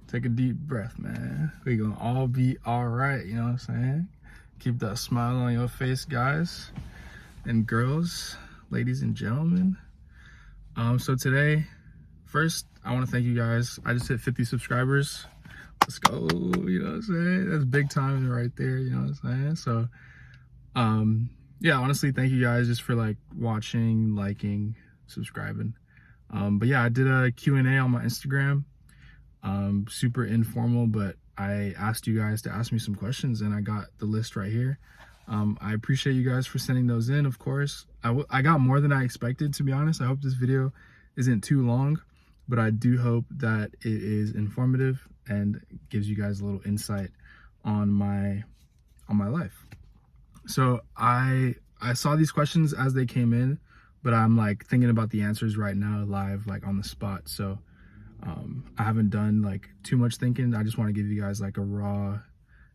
Take a deep breath, man. We gonna all be all right, you know what I'm saying? Keep that smile on your face, guys and girls, ladies and gentlemen. So today, first, I want to thank you guys. I just hit 50 subscribers. Let's go, you know what I'm saying? That's big time right there, you know what I'm saying? So, yeah, honestly, thank you guys just for like watching, liking, subscribing. But yeah, I did a Q&A on my Instagram. Super informal, but I asked you guys to ask me some questions and I got the list right here. I appreciate you guys for sending those in, of course. I got more than I expected, to be honest. I hope this video isn't too long, but I do hope that it is informative and gives you guys a little insight on my life. So I saw these questions as they came in, but I'm like thinking about the answers right now live, like on the spot. So I haven't done like too much thinking. I just want to give you guys like a raw,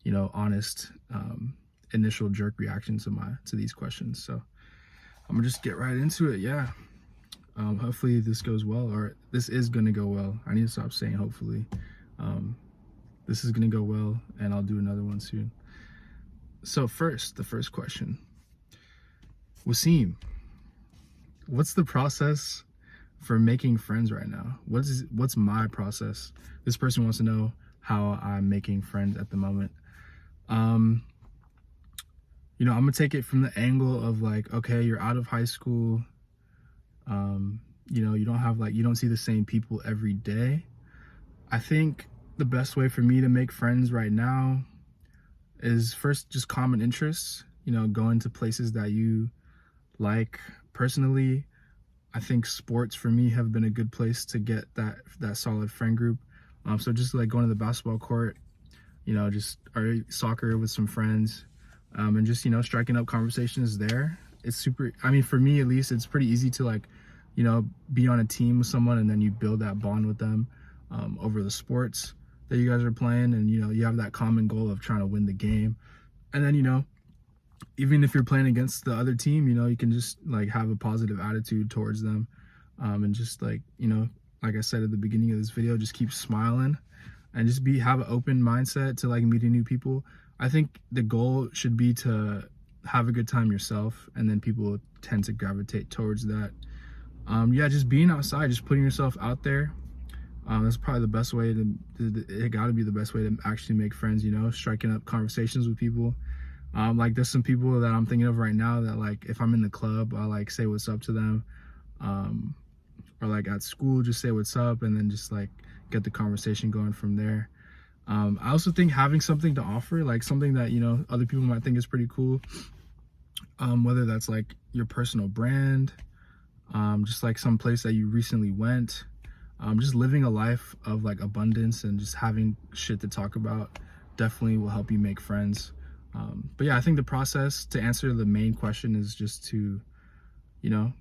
you know, honest initial jerk reaction to these questions. So I'm gonna just get right into it. Yeah. Hopefully this goes well, or this is gonna go well. I need to stop saying hopefully. This is gonna go well, and I'll do another one soon. So the first question. Wasim, what's the process for making friends right now? What's my process? This person wants to know how I'm making friends at the moment. You know, I'm gonna take it from the angle of like, okay, you're out of high school. You know, you don't see the same people every day. I think the best way for me to make friends right now is first just common interests, you know, going to places that you like. Personally, I think sports for me have been a good place to get that solid friend group. So just like going to the basketball court, you know, or soccer with some friends, and just, you know, striking up conversations there. It's super, I mean, for me at least, it's pretty easy to like, you know, be on a team with someone and then you build that bond with them over the sports that you guys are playing. And, you know, you have that common goal of trying to win the game. And then, you know, even if you're playing against the other team, you know, you can just like have a positive attitude towards them, and just like, you know, like I said at the beginning of this video, just keep smiling and just have an open mindset to like meeting new people. I think the goal should be to have a good time yourself, and then people tend to gravitate towards that. Yeah, just being outside, just putting yourself out there. That's probably the best way it got to be the best way to actually make friends, you know, striking up conversations with people. Like there's some people that I'm thinking of right now that like, if I'm in the club, I'll like say what's up to them. Or like at school, just say what's up and then just like get the conversation going from there. I also think having something to offer, like something that, you know, other people might think is pretty cool. Whether that's like your personal brand, just like some place that you recently went, just living a life of like abundance and just having shit to talk about definitely will help you make friends. But yeah, I think the process to answer the main question is just to, you know,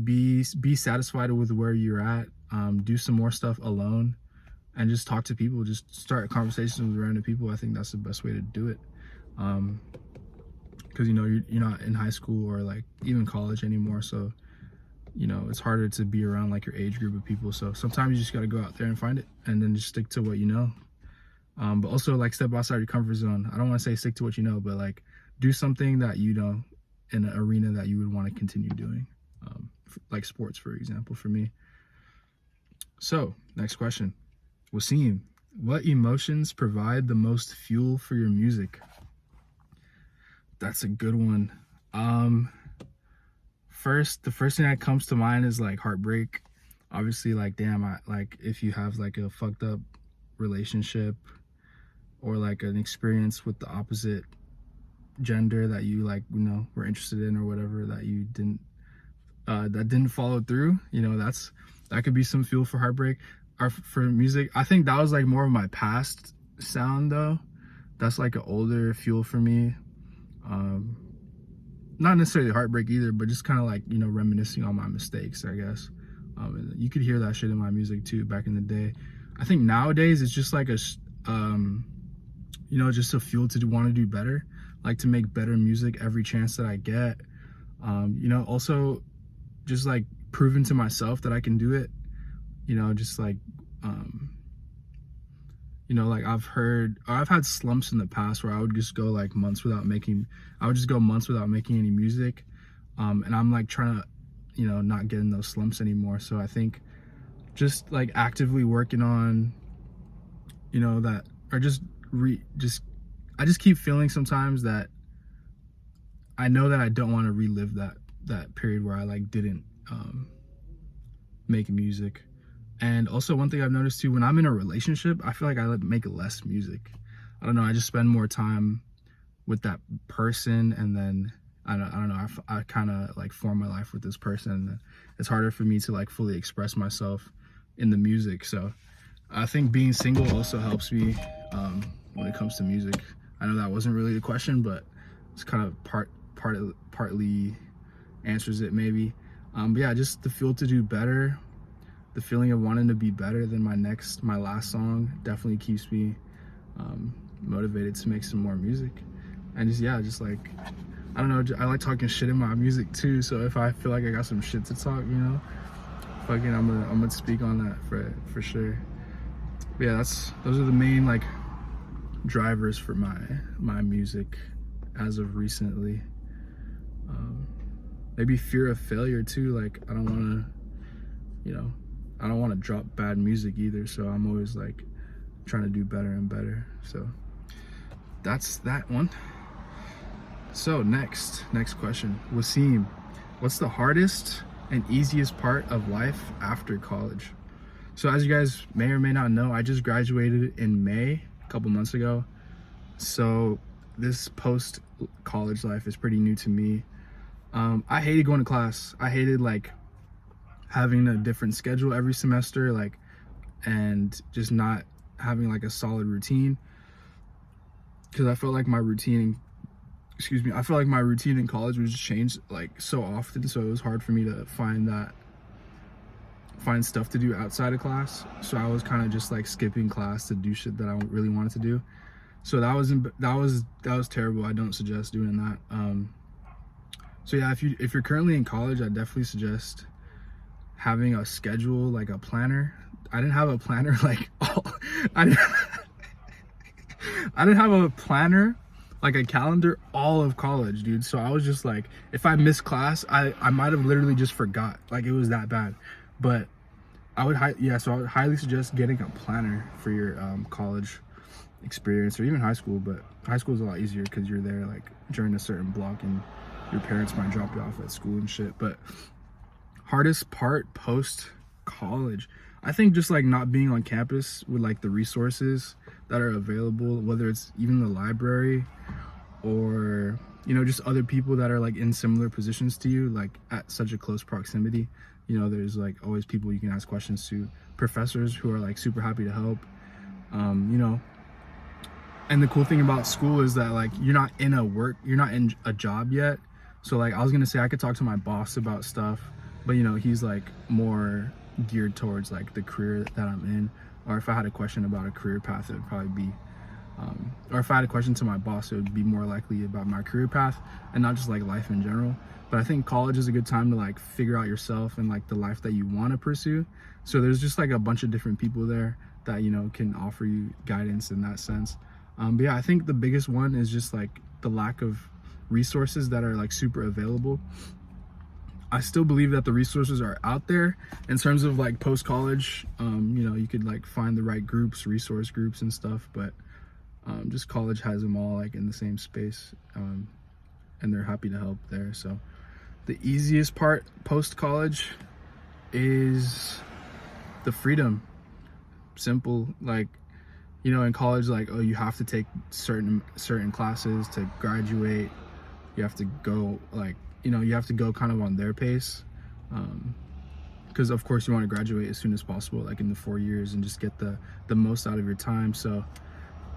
be satisfied with where you're at, do some more stuff alone and just talk to people, just start conversations with random people. I think that's the best way to do it. Because, you know, you're not in high school or like even college anymore. So, you know, it's harder to be around like your age group of people. So sometimes you just got to go out there and find it and then just stick to what you know. But also like step outside your comfort zone. I don't want to say stick to what you know, but like do something that you know in an arena that you would want to continue doing, like sports, for example, for me. So next question. Wasim, what emotions provide the most fuel for your music? That's a good one. The first thing that comes to mind is like heartbreak. Obviously, like, damn, like if you have like a fucked up relationship or like an experience with the opposite gender that you like, you know, were interested in or whatever, that you didn't follow through, you know, that could be some fuel for heartbreak. Or for music, I think that was like more of my past sound though. That's like an older fuel for me. Not necessarily heartbreak either, but just kind of like, you know, reminiscing on my mistakes, I guess. You could hear that shit in my music too back in the day. I think nowadays it's just like a, you know, just a fuel to want to do better, like to make better music every chance that I get. You know, also just like proving to myself that I can do it, you know, just like You know, like I've had slumps in the past where I would just go like I would just go months without making any music. And I'm like trying to, you know, not get in those slumps anymore. So I think just like actively working on, you know, that, or I just keep feeling sometimes that I know that I don't want to relive that period where I like didn't make music. And also one thing I've noticed too, when I'm in a relationship, I feel like I like make less music. I don't know, I just spend more time with that person, and then I don't know, I kind of like form my life with this person, and then it's harder for me to like fully express myself in the music. So I think being single also helps me when it comes to music. I know that wasn't really the question, but it's kind of partly answers it maybe. But yeah, just the feel to do better, the feeling of wanting to be better than my last song definitely keeps me motivated to make some more music. And just like, I don't know, I like talking shit in my music too. So if I feel like I got some shit to talk, you know, fucking I'm gonna speak on that for sure. But yeah, those are the main like drivers for my music as of recently. Maybe fear of failure too. Like I don't want to drop bad music either. So I'm always like trying to do better and better. So that's that one. So next question, Wasim, what's the hardest and easiest part of life after college? So as you guys may or may not know, I just graduated in May, a couple months ago. So this post college life is pretty new to me. I hated going to class. I hated like having a different schedule every semester, like, and just not having like a solid routine. Because I felt like my routine in college was just changed like so often. So it was hard for me to find stuff to do outside of class. So I was kind of just like skipping class to do shit that I really wanted to do. So that was terrible. I don't suggest doing that. So yeah, if you're currently in college, I definitely suggest having a schedule, like a planner. I didn't have a planner like I didn't have a planner, like a calendar, all of college, dude. So I was just like, if I missed class, I might have literally just forgot. Like it was that bad. But I would highly suggest getting a planner for your college experience, or even high school. But high school is a lot easier because you're there like during a certain block, and your parents might drop you off at school and shit. But hardest part post college, I think just like not being on campus with like the resources that are available, whether it's even the library or, you know, just other people that are like in similar positions to you, like at such a close proximity. You know, there's like always people you can ask questions to, professors who are like super happy to help. You know, and the cool thing about school is that like you're not in a job yet. So like I was gonna say I could talk to my boss about stuff, but you know, he's like more geared towards like the career that I'm in. Or if I had a question about a career path, it would probably be or if I had a question to my boss, it would be more likely about my career path and not just like life in general. But I think college is a good time to like figure out yourself and like the life that you want to pursue. So there's just like a bunch of different people there that, you know, can offer you guidance in that sense. But yeah, I think the biggest one is just like the lack of resources that are like super available. I still believe that the resources are out there in terms of like post-college. You know, you could like find the right groups, resource groups and stuff, but just college has them all like in the same space, and they're happy to help there. So the easiest part post-college is the freedom. Simple. Like, you know, in college, like, oh, you have to take certain classes to graduate. You have to go like, you know, you have to go kind of on their pace, because of course you want to graduate as soon as possible, like in the 4 years, and just get the most out of your time. So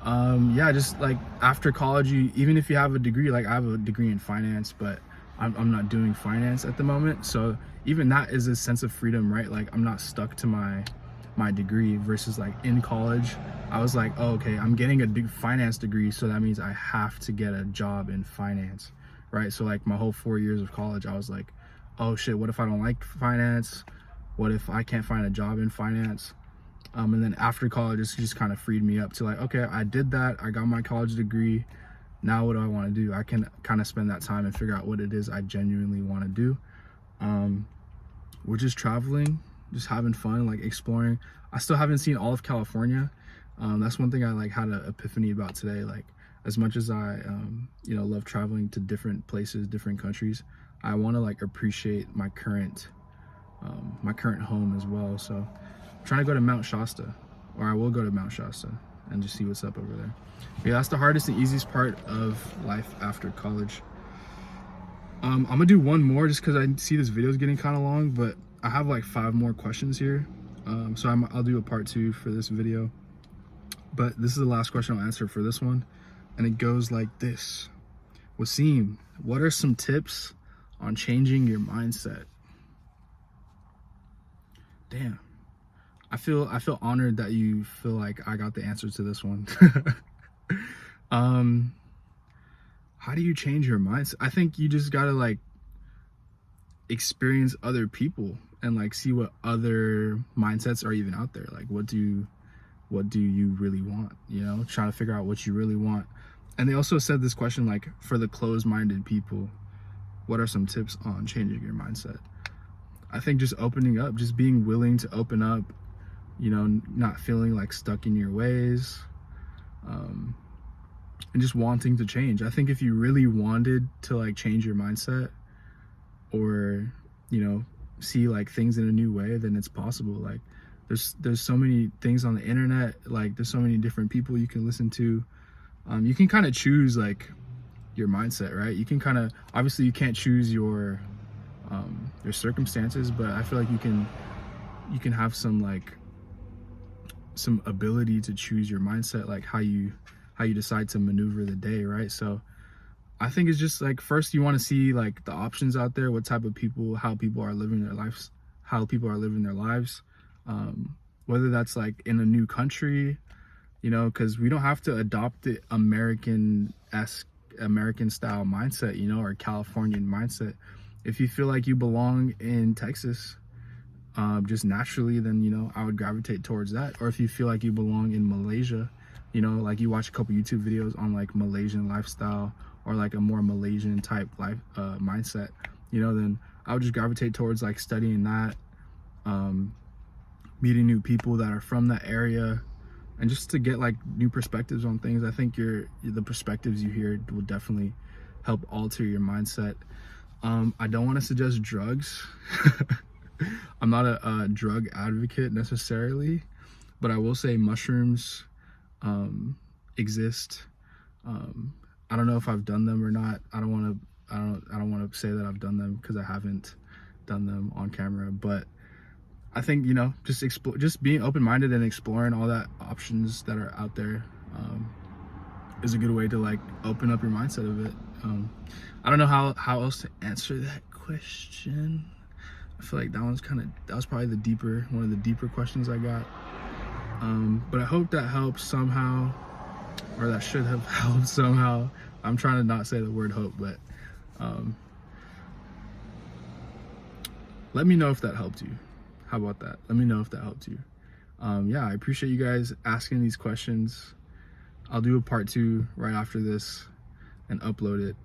yeah, just like after college, even if you have a degree, like I have a degree in finance, but I'm not doing finance at the moment. So even that is a sense of freedom, right? Like I'm not stuck to my degree, versus like in college I was like, oh, okay, I'm getting a finance degree, so that means I have to get a job in finance, right? So like my whole 4 years of college, I was like, oh shit, what if I don't like finance? What if I can't find a job in finance? And then after college, it's just kind of freed me up to like, okay, I did that, I got my college degree, now what do I want to do? I can kind of spend that time and figure out what it is I genuinely want to do. We're just traveling, just having fun, like exploring. I still haven't seen all of California. That's one thing I like had an epiphany about today. Like, as much as I love traveling to different places, different countries, I want to like appreciate my current home as well. So I'm trying to go to Mount Shasta, or I will go to Mount Shasta and just see what's up over there. But yeah, that's the hardest and easiest part of life after college. I'm gonna do one more just because I see this video is getting kind of long, but I have like 5 more questions here. So I'll do a part 2 for this video. But this is the last question I'll answer for this one. And it goes like this. Wasim, what are some tips on changing your mindset? Damn. I feel honored that you feel like I got the answer to this one. How do you change your mindset? I think you just gotta like experience other people and like see what other mindsets are even out there. Like, what do you really want? You know, trying to figure out what you really want. And they also said this question, like, for the closed-minded people, what are some tips on changing your mindset? I think just opening up, just being willing to open up, you know, not feeling like stuck in your ways, and just wanting to change. I think if you really wanted to like change your mindset, or, you know, see like things in a new way, then it's possible. Like, there's so many things on the internet, like there's so many different people you can listen to. You can kind of choose like your mindset, right? You can kind of, obviously you can't choose your circumstances, but I feel like you can have some ability to choose your mindset, like how you decide to maneuver the day, right? So I think it's just like, first you want to see like the options out there, what type of people, how people are living their lives, whether that's like in a new country, you know, because we don't have to adopt the American style mindset, you know, or Californian mindset. If you feel like you belong in Texas, just naturally, then, you know, I would gravitate towards that. Or if you feel like you belong in Malaysia, you know, like you watch a couple YouTube videos on like Malaysian lifestyle, or like a more Malaysian type life mindset, you know, then I would just gravitate towards like studying that, meeting new people that are from that area, and just to get like new perspectives on things. I think the perspectives you hear will definitely help alter your mindset. I don't want to suggest drugs. I'm not a drug advocate necessarily, but I will say mushrooms exist. I don't know if I've done them or not. I don't want to say that I've done them because I haven't done them on camera, but I think, you know, just being open-minded and exploring all that options that are out there is a good way to like open up your mindset of it. I don't know how else to answer that question. I feel like that was probably one of the deeper questions I got. But I hope that helps somehow, or that should have helped somehow. I'm trying to not say the word hope, but let me know if that helped you. How about that? Let me know if that helped you. Yeah, I appreciate you guys asking these questions. I'll do a part 2 right after this and upload it.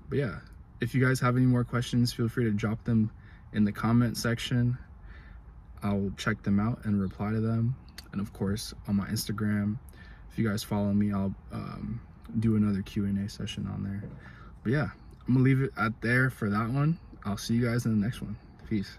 But yeah, if you guys have any more questions, feel free to drop them in the comment section. I'll check them out and reply to them. And of course, on my Instagram, if you guys follow me, I'll do another Q&A session on there. But yeah, I'm gonna leave it at there for that one. I'll see you guys in the next one. Peace.